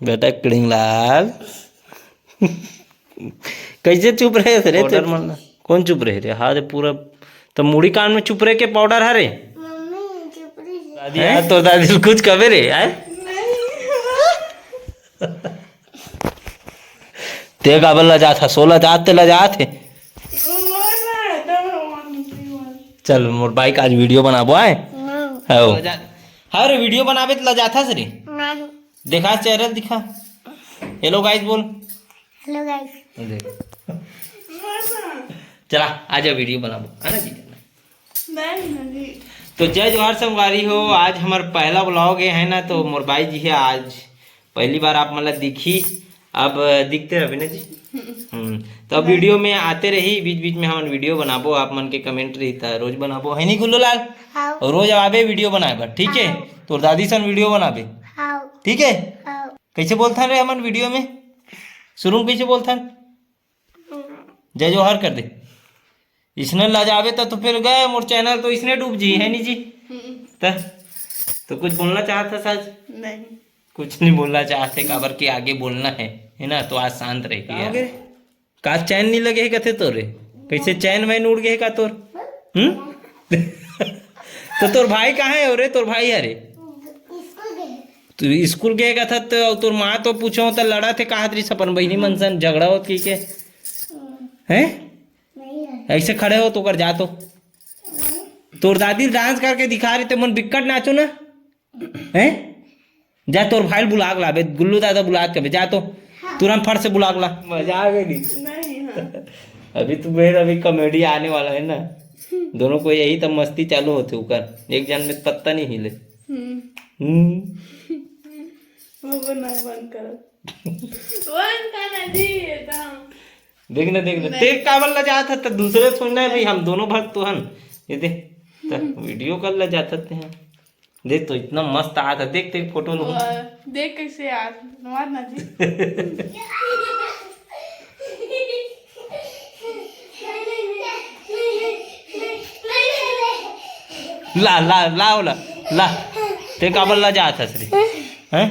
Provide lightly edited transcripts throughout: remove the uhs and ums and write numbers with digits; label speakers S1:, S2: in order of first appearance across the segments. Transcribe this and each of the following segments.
S1: बेटा किड़िंगलाल कैसे चुप रहे थे रे? पाउडर मारना कौन चुप रहे रे? हाँ पूरा तो मुड़ी कान में चुप रहे के पाउडर हरे दादी यार तो दादी कुछ कबे रे आए ते काबल ला जात 16 जात ते ला जात है। चल मोर बाइक आज वीडियो बनाबो आए हां हाँ रे वीडियो बनाबे ला जाथा से रे नहीं देखा चेहरा दिखा हेलो गाइस बोल हेलो गाइस देख चला आजा वीडियो बनाबो है ना जी नहीं तो जय जोहार संगवारी हो। आज हमार पहला ब्लॉग है ना तो मोर भाई जी है आज पहली बार आप मतलब दिखी अब दिखते रहे ना जी तो अब वीडियो में आते रही बीच बीच में हम वीडियो बनाबो आप मन के कमेंट रही था रोज बनाबो है नहीं गुल्लू लाल और रोज आवे वीडियो बनाए ठीक है तो दादी सन वीडियो बनाबे ठीक है कैसे बोलता रे हमन वीडियो में शुरू में कैसे बोलता जय जोहार कर दे इसने ला जावे तो फिर गए मोर चैनल तो इसने डूब जी है नहीं जी तो कुछ बोलना चाहता सच नहीं कुछ नहीं बोलना चाहते काबर के आगे बोलना है ना तो आज शांत रह का चैन नहीं लगे कथे तोरे कैसे चैन वैन उड़ गए का तोर तो तोर भाई कहाँ है रे तोर भाई अरे तू स्कूल गए का था तो तोर माँ तो पूछो तो लड़ा थे कहा तरी सपन बहनी मनसन झगड़ा होत की के हैं ऐसे खड़े हो तो कर जा तो तोर दादी डांस करके दिखा रही थे मन बिकट नाचो ना हैं जा तोर भाई बुला ला बे गुल्लू दादा बुला के जा तो तुरंत फट से बुला ला मजा आ गई अभी तो मेरा अभी कॉमेडी आने वाला है ना दोनों को यही तो मस्ती चालू होते ऊपर एक जन में पत्ता नहीं हिले देखना देख काबल ला जाता था दूसरे सुनना है भाई हम दोनों भक्त तो हन ये देख वीडियो कर ला जाते हैं देख तो इतना मस्त आया था देख देख फोटो
S2: देख कैसे यार ना जी
S1: ला ला ला ला ला ते काबल ला जाता श्री हैं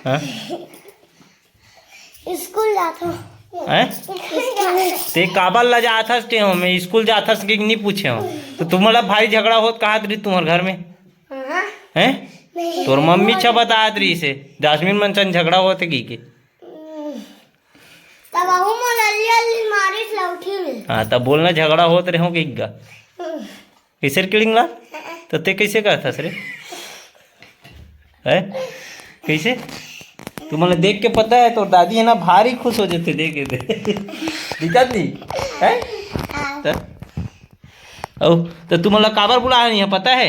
S1: हां
S3: स्कूल जाता
S1: हैं ते काबल ला जाता थे मैं स्कूल जाता कि नहीं पूछे हो तो तुम्हारा भाई झगड़ा होत कहा तरी तुम्हारे घर में हैं तोर मम्मी छ बता तरी से जासमीन मनसन झगड़ा होते की के
S3: तब आहू मोलली अल्ली मारिस लौठी में
S1: हां तब बोलना झगड़ा होत रहे हो कि गा कैसे किड़िंगला तो ते कैसे करता रे है कैसे तुम्हारे देख के पता है तो दादी है ना भारी खुश हो जाते देख के दिक्कत नहीं है तो तुम्हारा काबर बुला नहीं है पता है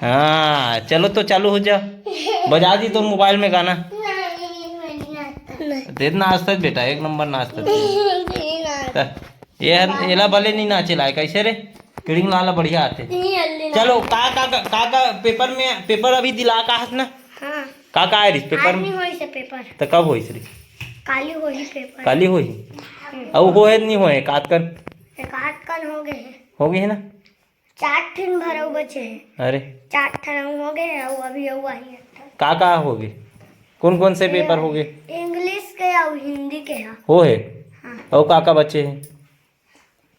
S1: हाँ चलो तो चालू हो जा बजा दी तो मोबाइल में गाना दे नाचता बेटा एक नंबर नाचता ये भले नहीं नाचे लाए कैसे रे किड़िंग लाला बढ़िया आते चलो का पेपर अभी दिला का हाथ ना का है रे पेपर में
S3: पेपर
S1: तो कब होई रे
S3: काली होई पेपर
S1: काली होई अब हो है नहीं होए काटकर हो गए है ना
S3: 4 ठन भरऊ बचे हैं
S1: अरे
S3: 4 ठन हो गए और अभी आई है
S1: का हो गए कौन से पेपर हो गए
S3: इंग्लिश के और हिंदी के
S1: हो है
S3: हाँ।
S1: और का बच्चे हैं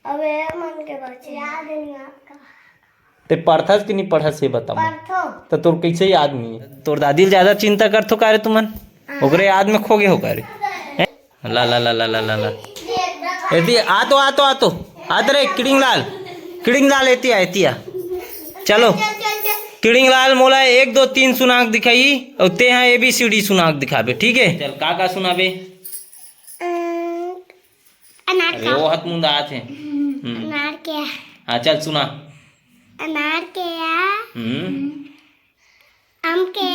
S3: अब मन के बच्चे याद नहीं आपका
S1: ते पढ़थस कि नहीं पढ़स से बता
S3: पढ़थो
S1: तो तोर कैसे याद नहीं है तोर दादी ज्यादा चिंता करथो का रे तुमन ओकरे याद में खो गए हो का रे ला ला ला ला ला ला ला एती आ तो रे किड़िंग लाल एती आ चलो किड़िंग लाल मोला 1 2 3 सुनाक दिखाई और ते यहाँ ABCD सुनाक दिखाबे ठीक है चल का सुनाबे
S3: अनार
S1: अरे वो हाथ मुंडा आते
S3: अनार के
S1: हाँ चल सुना
S3: अनार के आम के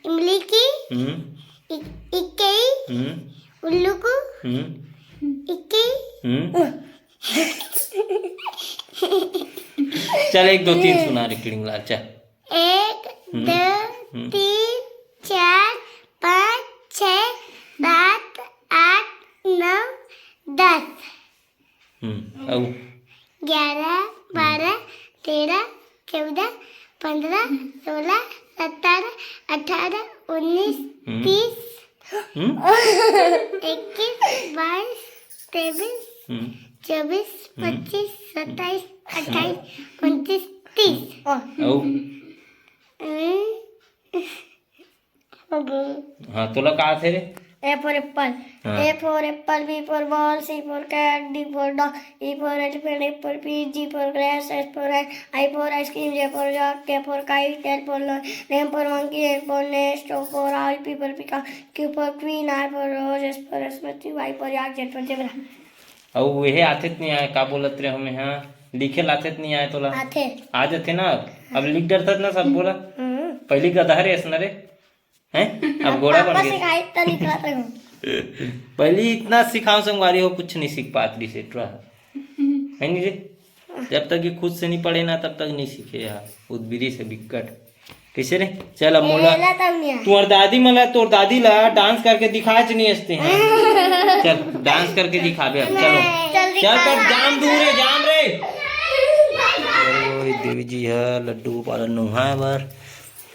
S3: इमली की इक्के उल्लू को इक्के
S1: चल 1 2 3 सुना रे किड़िंग लाल चल
S3: 1 2 3 4 5 6 7 8 9 10
S1: अब
S3: 11 12 13 14 15 16 17 18 19
S1: हम्म,
S3: 30
S1: हम्म,
S3: 21 22 23
S1: हम्म,
S3: 24 25 27 28 29 30
S1: औ हाँ तुला का थे रे
S3: A for apple.
S1: हाँ
S3: A for apple. B for ball. C for cat. D for dog. E for elephant. F for fish. G for grass. H for hat. I for ice cream. J for yak. K for kite. L for lion. M for monkey. N for nest. O for owl. P for peacock. Q for queen. R for rose. S for Smriti. Y for yak. Z for zebra.
S1: औ ये आते नहीं आए का बोलत रे हमें हाँ लिखे लाते नहीं आए तोला
S3: आते
S1: आ जाते ना अब लिख डरता ना सब बोला पहली गधा रे ऐसा रे हैं अब घोड़ा बन
S3: पापा
S1: गया
S3: सिखाई तो लिखाता हूँ
S1: पहले इतना सिखाओ संगवारी हो कुछ नहीं सीख पाती से ट्रा है नहीं रे जब तक ये खुद से नहीं पढ़े ना तब तक नहीं सीखे यार उदबिरी से बिकट कैसे रे चल अब मोला
S3: एला तब नहीं आया
S1: तोर दादी मला तोर दादी ला डांस करके दिखाए नहीं हंसते हैं चल डांस करके दिखाबे अब चलो चल तब जाम दूर है जाम रे ओए देवी जी है लड्डू गोपाल नहा बार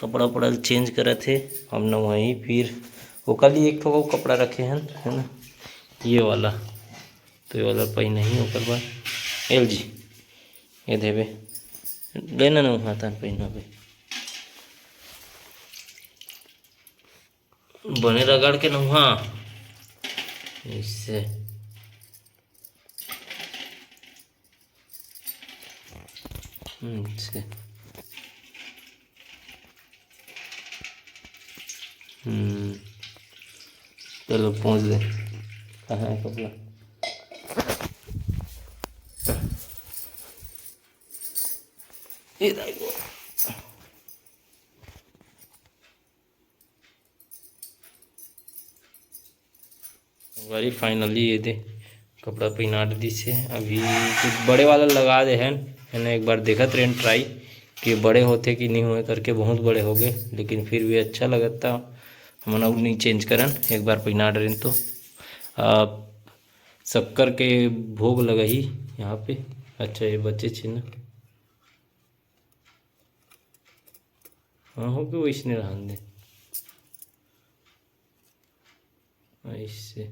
S1: कपड़ा उपड़ा चेंज करे थे हम न वहीं फिर वो कल ही एक ठो कपड़ा रखे हैं है ना ये वाला तो ये वाला पही नहीं ओकर बाद एल जी ये देवे लेना ना हाथ पहना बने रगड़ के नहुआ इससे से चलो पहुँच दे कहाँ है कपड़ा ये देखो वारी फाइनली ये दे कपड़ा पहना दी से अभी कुछ बड़े वाला लगा दे हैं मैंने एक बार देखा ट्रेंड ट्राई कि बड़े होते कि नहीं हुए करके बहुत बड़े हो गए लेकिन फिर भी अच्छा लगता हमने अब नहीं चेंज करन एक बार पहना डरें तो शक्कर के भोग लगा ही यहाँ पे अच्छा ये बच्चे छे ना हाँ हो गए वैसने रहन दे ऐसे